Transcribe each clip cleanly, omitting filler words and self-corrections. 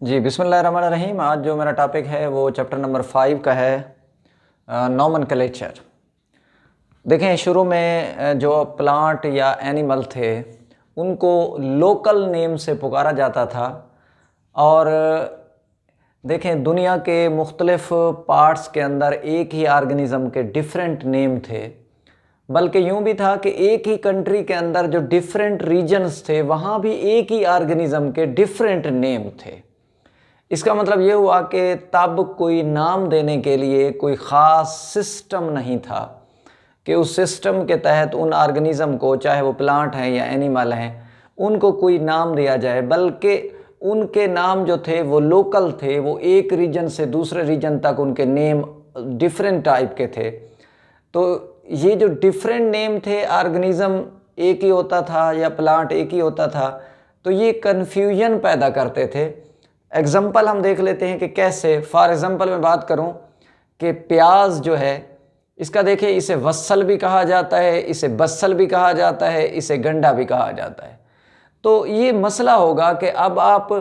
जी बिस्मिल्लाहिर्रहमानिर्रहीम। आज जो मेरा टॉपिक है वो चैप्टर नंबर 5 का है, नॉमेनक्लेचर। देखें, शुरू में जो प्लांट या एनिमल थे उनको लोकल नेम से पुकारा जाता था। और देखें, दुनिया के मुख्तलिफ पार्ट्स के अंदर एक ही ऑर्गेनिज़म के डिफरेंट नेम थे। बल्कि यूँ भी था कि एक ही कंट्री के अंदर जो डिफरेंट रीजन्स थे वहाँ भी एक ही ऑर्गेनिज़म के डिफरेंट नेम थे। इसका मतलब ये हुआ कि तब कोई नाम देने के लिए कोई ख़ास सिस्टम नहीं था कि उस सिस्टम के तहत उन ऑर्गेनिज़म को, चाहे वो प्लांट हैं या एनिमल हैं, उनको कोई नाम दिया जाए। बल्कि उनके नाम जो थे वो लोकल थे, वो एक रीजन से दूसरे रीजन तक उनके नेम डिफरेंट टाइप के थे। तो ये जो डिफरेंट नेम थे, ऑर्गेनिज़म एक ही होता था या प्लांट एक ही होता था, तो ये कन्फ्यूजन पैदा करते थे। एग्ज़ाम्पल हम देख लेते हैं कि कैसे। फॉर एग्ज़ाम्पल मैं बात करूं कि प्याज जो है, इसका देखिए, इसे वस्सल भी कहा जाता है, इसे बस्सल भी कहा जाता है, इसे गंडा भी कहा जाता है। तो ये मसला होगा कि अब आप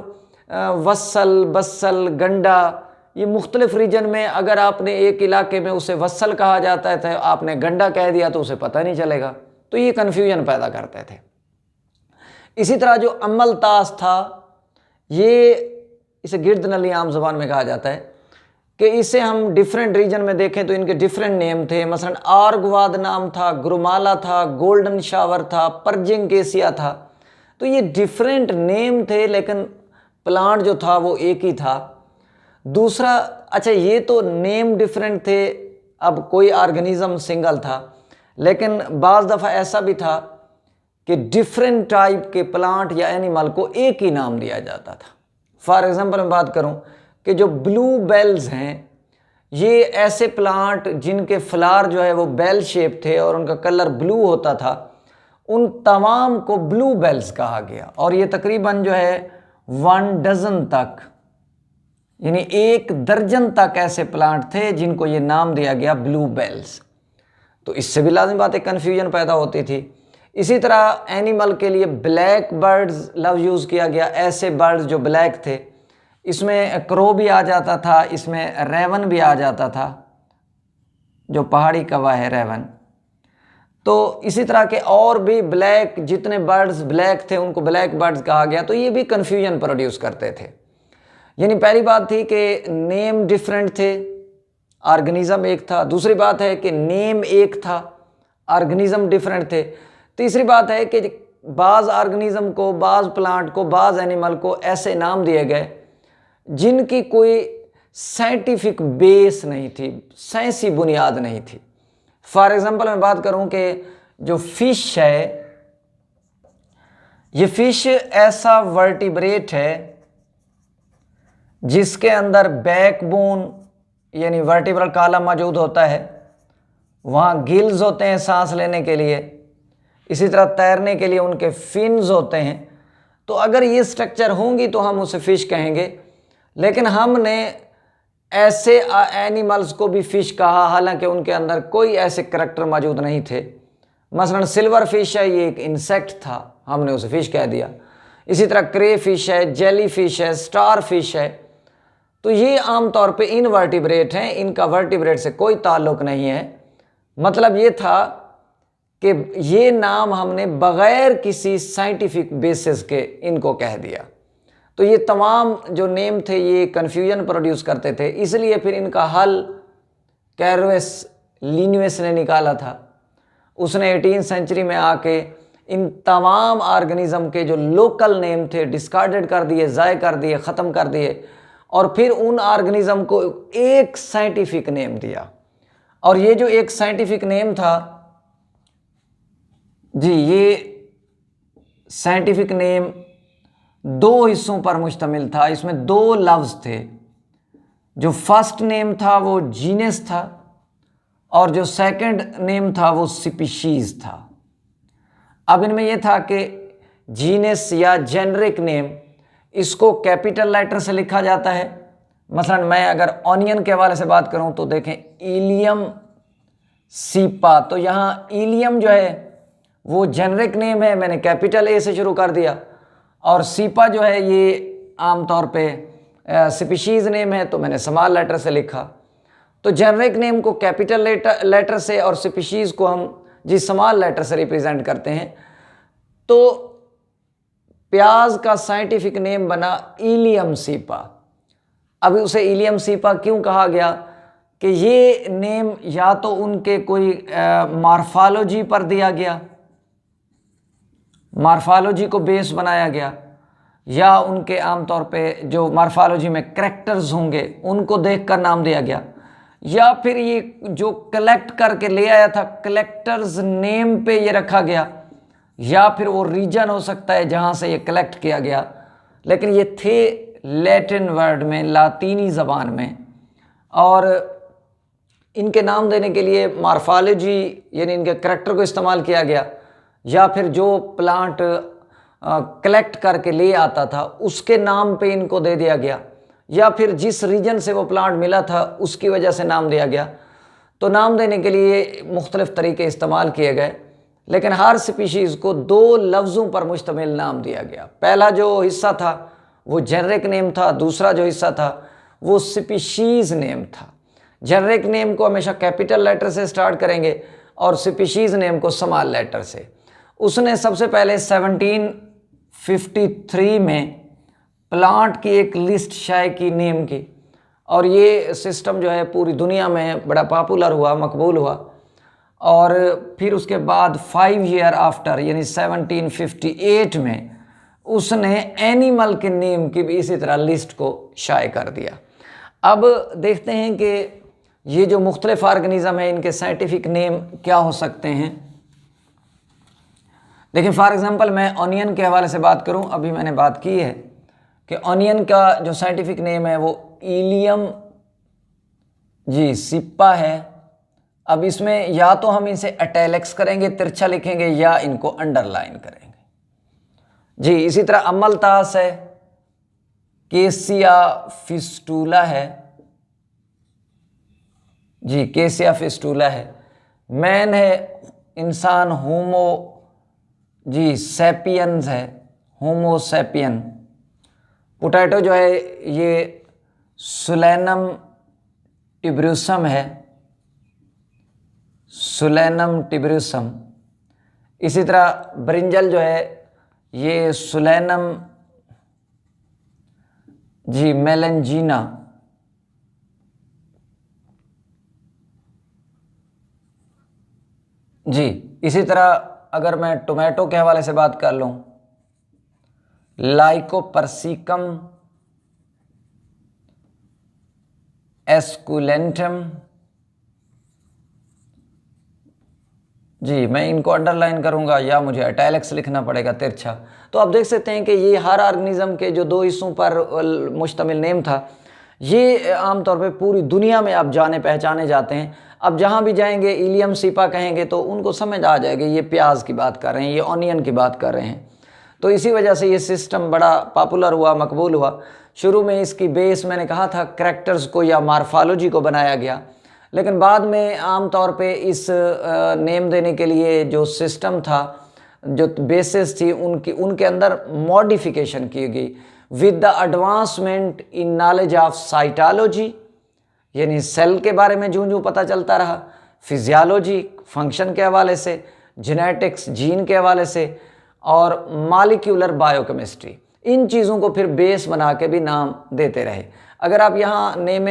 वस्सल, बस्सल, गंडा, ये मुख्तलिफ रीजन में अगर आपने एक इलाके में उसे वस्सल कहा जाता है तो आपने गंडा कह दिया तो उसे पता नहीं चलेगा। तो ये कन्फ्यूजन पैदा करते थे। इसी तरह जो अमलतास था, ये इसे गिर्द नली आम ज़बान में कहा जाता है कि इसे हम डिफरेंट रीजन में देखें तो इनके डिफरेंट नेम थे। मसलन आर्गवाद नाम था, गुरुमाला था, गोल्डन शावर था, परजिंगेसिया था। तो ये डिफरेंट नेम थे, लेकिन प्लांट जो था वो एक ही था। दूसरा, अच्छा, ये तो नेम डिफरेंट थे, अब कोई ऑर्गेनिज़म सिंगल था, लेकिन बाज़ दफ़ा ऐसा भी था कि डिफरेंट टाइप के प्लांट या एनिमल को एक ही नाम दिया जाता था। फॉर एग्ज़ाम्पल मैं बात करूं कि जो ब्लू बेल्स हैं, ये ऐसे प्लांट जिनके फ्लावर जो है वो बेल शेप थे और उनका कलर ब्लू होता था, उन तमाम को ब्लू बेल्स कहा गया। और ये तकरीबन जो है 1 डज़न तक, यानी 1 दर्जन तक ऐसे प्लांट थे जिनको ये नाम दिया गया ब्लू बेल्स। तो इससे भी लाज़िम बात है, कन्फ्यूजन पैदा होती थी। इसी तरह एनिमल के लिए ब्लैक बर्ड्स लफ्ज़ यूज़ किया गया, ऐसे बर्ड्स जो ब्लैक थे। इसमें क्रो भी आ जाता था, इसमें रेवन भी आ जाता था, जो पहाड़ी कौवा है रेवन। तो इसी तरह के और भी ब्लैक, जितने बर्ड्स ब्लैक थे उनको ब्लैक बर्ड्स कहा गया। तो ये भी कन्फ्यूजन प्रोड्यूस करते थे। यानी पहली बात थी कि नेम डिफरेंट थे, ऑर्गेनिज़म एक था। दूसरी बात है कि नेम एक था, ऑर्गेनिज़म डिफरेंट थे। तीसरी बात है कि बाज़ ऑर्गेनिज़म को, बाज़ प्लांट को, बाज़ एनिमल को ऐसे नाम दिए गए जिनकी कोई साइंटिफिक बेस नहीं थी, साइंसी बुनियाद नहीं थी। फॉर एग्ज़ाम्पल मैं बात करूं कि जो फ़िश है, ये फ़िश ऐसा वर्टिब्रेट है जिसके अंदर बैकबोन यानी वर्टिब्रल कॉलम मौजूद होता है, वहाँ गिल्स होते हैं सांस लेने के लिए, इसी तरह तैरने के लिए उनके फिन्स होते हैं। तो अगर ये स्ट्रक्चर होंगी तो हम उसे फ़िश कहेंगे। लेकिन हमने ऐसे एनिमल्स को भी फ़िश कहा, हालांकि उनके अंदर कोई ऐसे करैक्टर मौजूद नहीं थे। मसलन सिल्वर फिश है, ये एक इंसेक्ट था, हमने उसे फ़िश कह दिया। इसी तरह क्रे फिश है, जेली फिश है, स्टार फिश है। तो ये आमतौर पे इनवर्टिब्रेट हैं, इनका वर्टिब्रेट से कोई ताल्लुक़ नहीं है। मतलब ये था कि ये नाम हमने बग़ैर किसी साइंटिफिक बेसिस के इनको कह दिया। तो ये तमाम जो नेम थे ये कन्फ्यूजन प्रोड्यूस करते थे। इसलिए फिर इनका हल कैरवेस लिन्यूस ने निकाला था। उसने 18वीं सेंचुरी में आके इन तमाम ऑर्गेनिज़म के जो लोकल नेम थे डिस्कार्डेड कर दिए, ज़ाय कर दिए, ख़त्म कर दिए, और फिर उन ऑर्गेनिज़म को एक साइंटिफिक नेम दिया। और ये जो एक साइंटिफिक नेम था जी, ये साइंटिफिक नेम 2 हिस्सों पर मुश्तमिल था। इसमें 2 लफ्ज़ थे। जो फर्स्ट नेम था वो जीनस था और जो सेकंड नेम था वो स्पीशीज़ था। अब इनमें यह था कि जीनस या जेनरिक नेम, इसको कैपिटल लेटर से लिखा जाता है। मसलन मैं अगर ऑनियन के हवाले से बात करूं तो देखें, इलियम सीपा, तो यहाँ इलियम जो है वो जेनरिक नेम है, मैंने कैपिटल ए से शुरू कर दिया। और सीपा जो है ये आमतौर पे स्पीशीज़ नेम है तो मैंने स्मॉल लेटर से लिखा। तो जेनरिक नेम को कैपिटल लेटर से और स्पीशीज़ को हम जी स्मॉल लेटर से रिप्रेजेंट करते हैं। तो प्याज का साइंटिफिक नेम बना इलियम सीपा। अभी उसे इलियम सीपा क्यों कहा गया कि ये नेम या तो उनके कोई मॉर्फोलॉजी पर दिया गया, मॉर्फोलॉजी को बेस बनाया गया, या उनके आमतौर पे जो मॉर्फोलॉजी में करैक्टर्स होंगे उनको देखकर नाम दिया गया, या फिर ये जो कलेक्ट करके ले आया था कलेक्टर्स नेम पे ये रखा गया, या फिर वो रीजन हो सकता है जहाँ से ये कलेक्ट किया गया। लेकिन ये थे लैटिन वर्ड में, लातीनी ज़बान में, और इनके नाम देने के लिए मॉर्फोलॉजी यानी इनके करैक्टर को इस्तेमाल किया गया, या फिर जो प्लांट कलेक्ट करके ले आता था उसके नाम पे इनको दे दिया गया, या फिर जिस रीजन से वो प्लांट मिला था उसकी वजह से नाम दिया गया। तो नाम देने के लिए मुख्तलिफ़ तरीके इस्तेमाल किए गए, लेकिन हर स्पीशीज़ को दो लफ्ज़ों पर मुश्तमिल नाम दिया गया। पहला जो हिस्सा था वो जेनरिक नेम था, दूसरा जो हिस्सा था वो स्पीशीज़ नेम था। जेनरिक नेम को हमेशा कैपिटल लेटर से स्टार्ट करेंगे और स्पीशीज़ नेम को स्मॉल लेटर से। उसने सबसे पहले 1753 में प्लांट की एक लिस्ट शाये की नेम की, और ये सिस्टम जो है पूरी दुनिया में बड़ा पॉपुलर हुआ, मकबूल हुआ। और फिर उसके बाद 5 ईयर आफ्टर यानी 1758 में उसने एनिमल के नेम की भी इसी तरह लिस्ट को शाये कर दिया। अब देखते हैं कि ये जो मुख्तलिफ ऑर्गेनिज़म है इनके साइंटिफिक नेम क्या हो सकते हैं। देखिए फॉर एग्जांपल मैं ऑनियन के हवाले से बात करूं, अभी मैंने बात की है कि ऑनियन का जो साइंटिफिक नेम है वो इलियम जी सीपा है। अब इसमें या तो हम इसे इटैलिक्स करेंगे, तिरछा लिखेंगे, या इनको अंडरलाइन करेंगे जी। इसी तरह अमलतास है, केसिया फिस्टूला है जी, केसिया फिस्टूला है। मैन है इंसान, होमो जी सैपियंस है, होमो सैपियन। पोटैटो जो है ये सुलेनम टिब्रूसम है, सुलेनम टिब्रूसम। इसी तरह ब्रिंजल जो है ये सुलेनम जी मेलेंजीना। जी इसी तरह अगर मैं टोमेटो के हवाले से बात कर लूं, लाइकोपर्सिकम एस्कुलेंटम जी, मैं इनको अंडरलाइन करूंगा या मुझे इटैलिक्स लिखना पड़ेगा, तिरछा। तो आप देख सकते हैं कि ये हर ऑर्गेनिज्म के जो दो हिस्सों पर मुश्तमिल नेम था, ये आमतौर पे पूरी दुनिया में आप जाने पहचाने जाते हैं। अब जहाँ भी जाएंगे इलियम सीपा कहेंगे तो उनको समझ आ जाएगा ये प्याज की बात कर रहे हैं, ये ऑनियन की बात कर रहे हैं। तो इसी वजह से ये सिस्टम बड़ा पॉपुलर हुआ, मकबूल हुआ। शुरू में इसकी बेस मैंने कहा था करैक्टर्स को या मॉर्फोलॉजी को बनाया गया, लेकिन बाद में आम तौर पे इस नेम देने के लिए जो सिस्टम था, जो बेसिस थी, उनके अंदर मॉडिफिकेशन की गई with the advancement in knowledge of cytology, यानी सेल के बारे में जूं पता चलता रहा, फिजियोलॉजी फंक्शन के हवाले से, जेनेटिक्स जीन के हवाले से, और मॉलिक्यूलर बायोकेमिस्ट्री। इन चीज़ों को फिर बेस बना के भी नाम देते रहे। अगर आप यहाँ नेम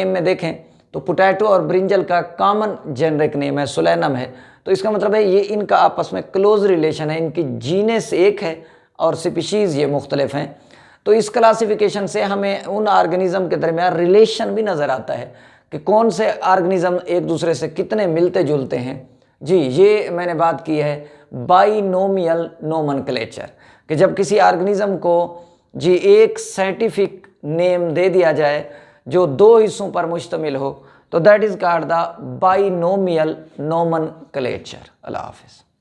में देखें तो पोटैटो और ब्रिंजल का कॉमन जेनरिक नेम है, सुलेनम है। तो इसका मतलब है ये इनका आपस में क्लोज रिलेशन है, इनकी जीनस एक है और स्पीशीज़ ये मुख्तलिफ हैं। तो इस क्लासिफिकेशन से हमें उन ऑर्गेनिज्म के दरमियान रिलेशन भी नज़र आता है कि कौन से ऑर्गेनिज्म एक दूसरे से कितने मिलते जुलते हैं। जी ये मैंने बात की है बाइनोमियल नोमेनक्लेचर, कि जब किसी ऑर्गेनिज्म को जी एक साइंटिफिक नेम दे दिया जाए जो दो हिस्सों पर मुश्तमिल हो, तो that is called the binomial nomenclature. अल्लाह हाफिज़।